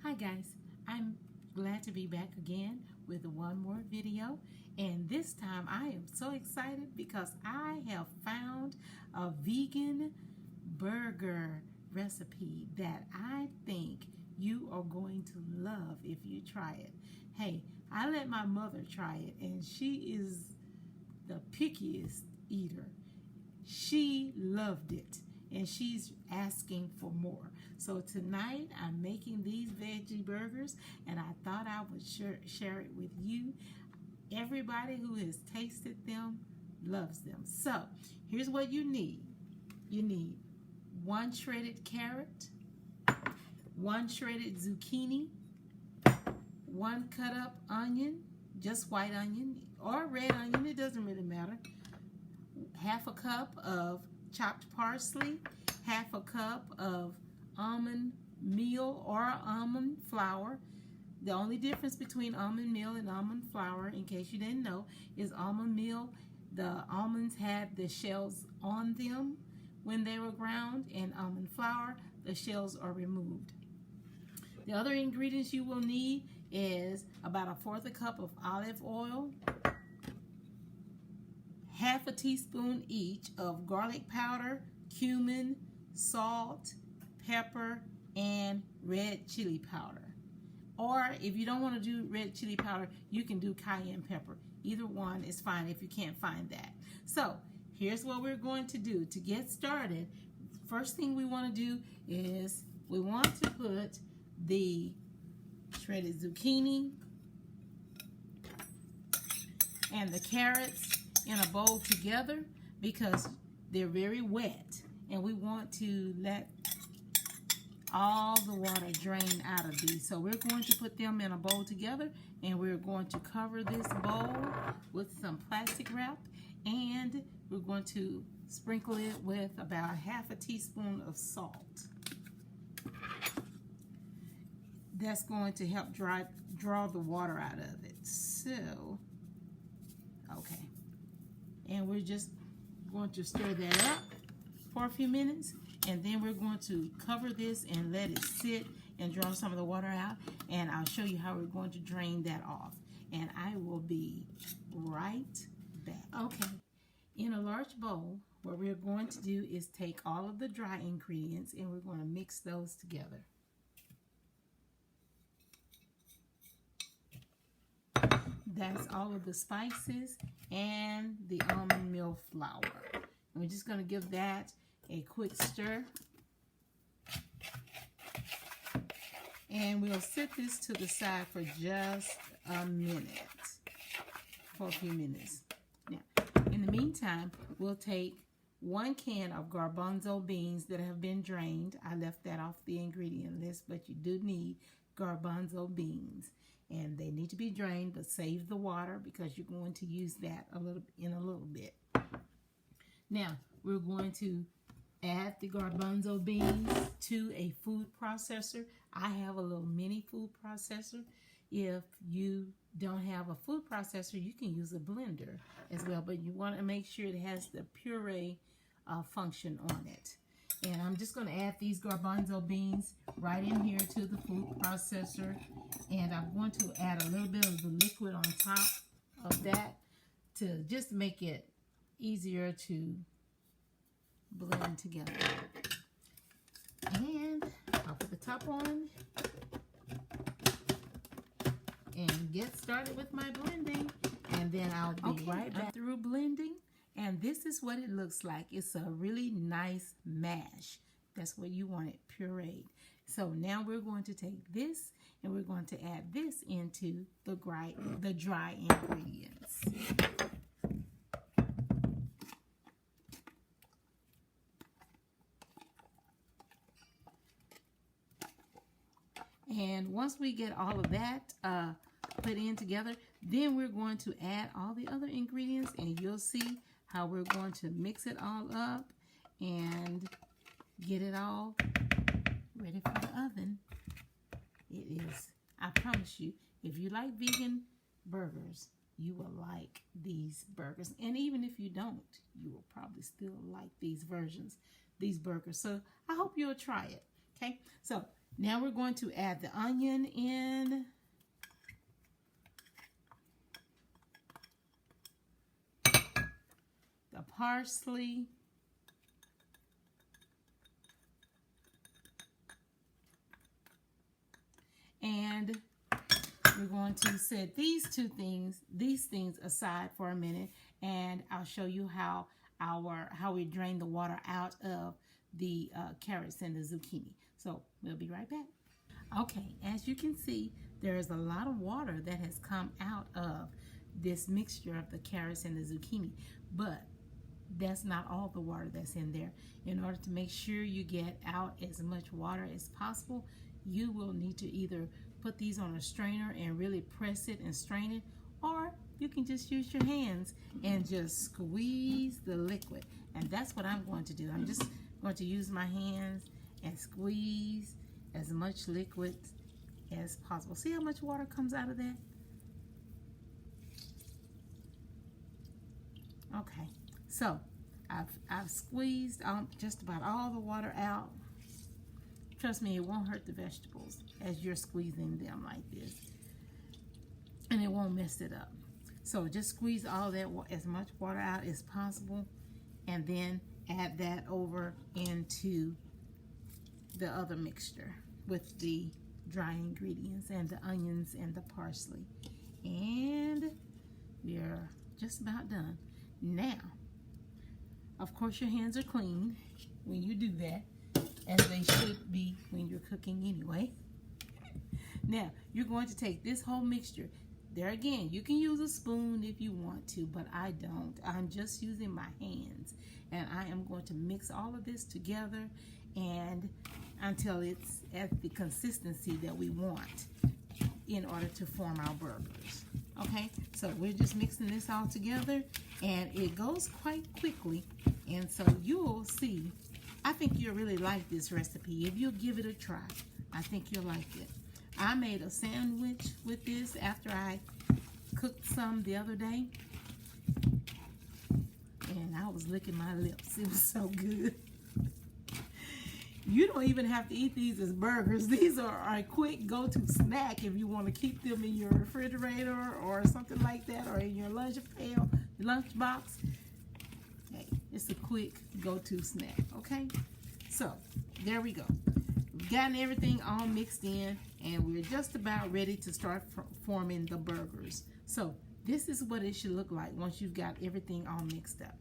Hi guys, I'm glad to be back again with one more video, and this time I am so excited because I have found a vegan burger recipe that I think you are going to love if you try it. Hey, I let my mother try it and she is the pickiest eater. She loved it and she's asking for more. So tonight I'm making these veggie burgers and I thought I would share it with you. Everybody who has tasted them loves them. So here's what you need. You need 1 shredded carrot, 1 shredded zucchini, 1 cut up onion, just white onion or red onion, it doesn't really matter. 1/2 cup of chopped parsley, 1/2 cup of almond meal or almond flour. The only difference between almond meal and almond flour, in case you didn't know, is almond meal, the almonds had the shells on them when they were ground, and almond flour, the shells are removed. The other ingredients you will need is about 1/4 cup of olive oil, 1/2 teaspoon each of garlic powder, cumin, salt, pepper, and red chili powder. Or if you don't want to do red chili powder, you can do cayenne pepper. Either one is fine if you can't find that. So here's what we're going to do. To get started, first thing we want to do is we want to put the shredded zucchini and the carrots in a bowl together because they're very wet and we want to let all the water drain out of these. So we're going to put them in a bowl together and we're going to cover this bowl with some plastic wrap and we're going to sprinkle it with about 1/2 teaspoon of salt. That's going to help draw the water out of it. So, okay. And we're just going to stir that up for a few minutes and then we're going to cover this and let it sit and draw some of the water out, and I'll show you how we're going to drain that off, and I will be right back. Okay, in a large bowl, what we're going to do is take all of the dry ingredients and we're going to mix those together. That's all of the spices and the almond meal flour. And we're just going to give that a quick stir. And we'll set this to the side for just a minute, for a few minutes. Now, in the meantime, we'll take 1 can of garbanzo beans that have been drained. I left that off the ingredient list, but you do need garbanzo beans. And they need to be drained, but save the water because you're going to use that in a little bit. Now, we're going to add the garbanzo beans to a food processor. I have a little mini food processor. If you don't have a food processor, you can use a blender as well, but you want to make sure it has the puree function on it. And I'm just going to add these garbanzo beans right in here to the food processor. And I'm going to add a little bit of the liquid on top of that to just make it easier to blend together. And I'll put the top on and get started with my blending. And then I'll be right back through blending. And this is what it looks like. It's a really nice mash. That's what you want it, pureed. So now we're going to take this and we're going to add this into the dry ingredients. And once we get all of that put in together, then we're going to add all the other ingredients and you'll see how we're going to mix it all up and get it all ready for the oven. It is, I promise you, if you like vegan burgers, you will like these burgers. And even if you don't, you will probably still like these burgers. So I hope you'll try it. Okay, so Now we're going to add the onion in. The parsley. And we're going to set these things aside for a minute, and I'll show you how we drain the water out of the carrots and the zucchini. So we'll be right back. Okay, as you can see, there is a lot of water that has come out of this mixture of the carrots and the zucchini, but that's not all the water that's in there. In order to make sure you get out as much water as possible, you will need to either put these on a strainer and really press it and strain it, or you can just use your hands and just squeeze the liquid. And that's what I'm going to do. I'm just going to use my hands and squeeze as much liquid as possible. See how much water comes out of that? Okay, so I've squeezed just about all the water out. Trust me, it won't hurt the vegetables as you're squeezing them like this, and it won't mess it up. So just squeeze all that as much water out as possible, and then add that over into the other mixture with the dry ingredients and the onions and the parsley. And we're just about done. Now, of course, your hands are clean when you do that, as they should be when you're cooking anyway. Now, you're going to take this whole mixture. There again, you can use a spoon if you want to, but I don't. I'm just using my hands, and I am going to mix all of this together and until it's at the consistency that we want in order to form our burgers. Okay, so we're just mixing this all together, and it goes quite quickly, and so you'll see. I think you'll really like this recipe. If you'll give it a try, I think you'll like it. I made a sandwich with this after I cooked some the other day, and I was licking my lips. It was so good. You don't even have to eat these as burgers. These are a quick go-to snack if you want to keep them in your refrigerator or something like that, or in your lunchbox. Hey, it's a quick go-to snack, okay? So, there we go. We've gotten everything all mixed in, and we're just about ready to start forming the burgers. So, this is what it should look like once you've got everything all mixed up.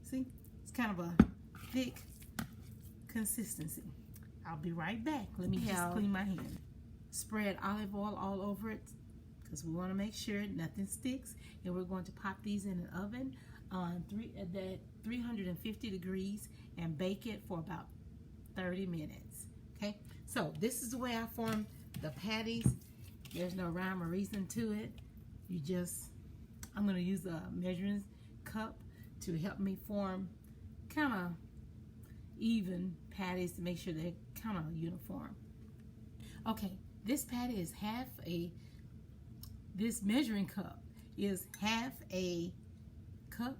See? It's kind of a thick consistency. I'll be right back. Let me just clean my hand. Spread olive oil all over it because we want to make sure nothing sticks. And we're going to pop these in an oven on 350 degrees and bake it for about 30 minutes. Okay, so this is the way I form the patties. There's no rhyme or reason to it. I'm going to use a measuring cup to help me form kind of even patties to make sure they're kind of uniform. Okay, this patty is this measuring cup is half a cup,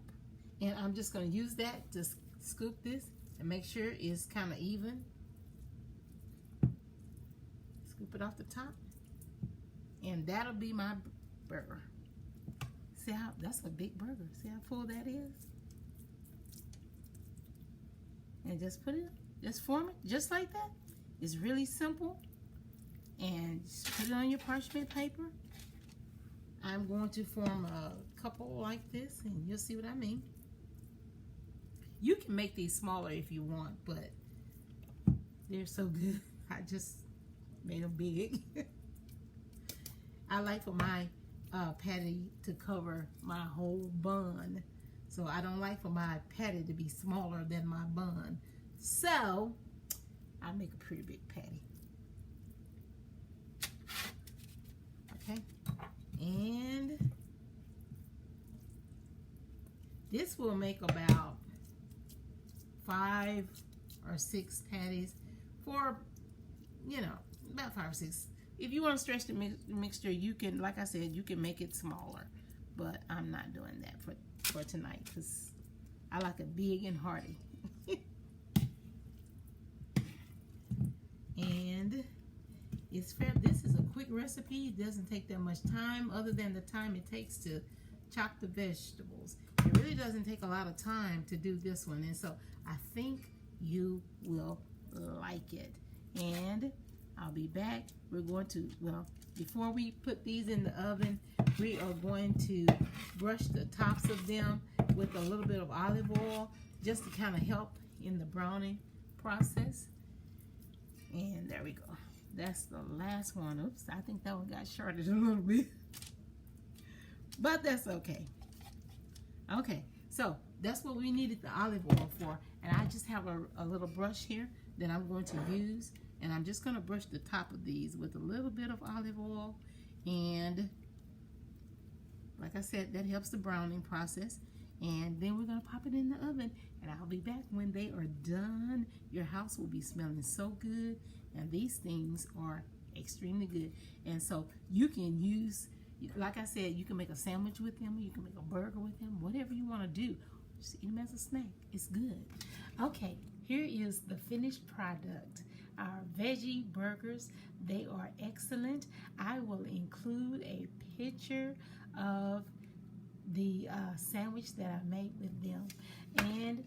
and I'm just going to use that to scoop this and make sure it's kind of even. Scoop it off the top, and that'll be my burger. See how that's a big burger. See how full that is? And just form it just like that. It's really simple. And just put it on your parchment paper. I'm going to form a couple like this, and you'll see what I mean. You can make these smaller if you want, but they're so good. I just made them big. I like for my patty to cover my whole bun. So I don't like for my patty to be smaller than my bun. So I make a pretty big patty. Okay. And this will make about 5 or 6 patties for, about 5 or 6. If you want to stretch the mixture, you can, like I said, you can make it smaller. But I'm not doing that for tonight because I like it big and hearty. And it's fair. This is a quick recipe. It doesn't take that much time, other than the time it takes to chop the vegetables. It really doesn't take a lot of time to do this one, and so I think you will like it. And I'll be back. We're going to, well, before we put these in the oven, we are going to brush the tops of them with a little bit of olive oil just to kind of help in the browning process. And there we go. That's the last one. Oops, I think that one got shorted a little bit. But that's okay. Okay, so that's what we needed the olive oil for. And I just have a little brush here that I'm going to use. And I'm just going to brush the top of these with a little bit of olive oil. And like I said, that helps the browning process. And then we're going to pop it in the oven. And I'll be back when they are done. Your house will be smelling so good. And these things are extremely good. And so you can use, like I said, you can make a sandwich with them. You can make a burger with them. Whatever you want to do. Just eat them as a snack. It's good. Okay, here is the finished product. Our veggie burgers. They are excellent. I will include a picture of the sandwich that I made with them. And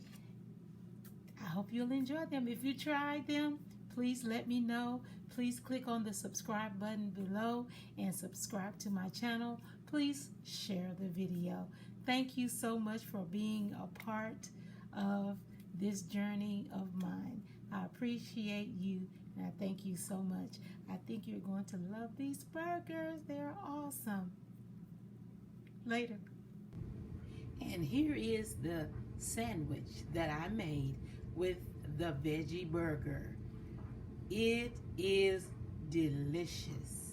I hope you'll enjoy them. If you tried them, please let me know. Please click on the subscribe button below and subscribe to my channel. Please share the video. Thank you so much for being a part of this journey of mine. I appreciate you and I thank you so much. I think you're going to love these burgers. They're awesome. Later. And here is the sandwich that I made with the veggie burger. It is delicious.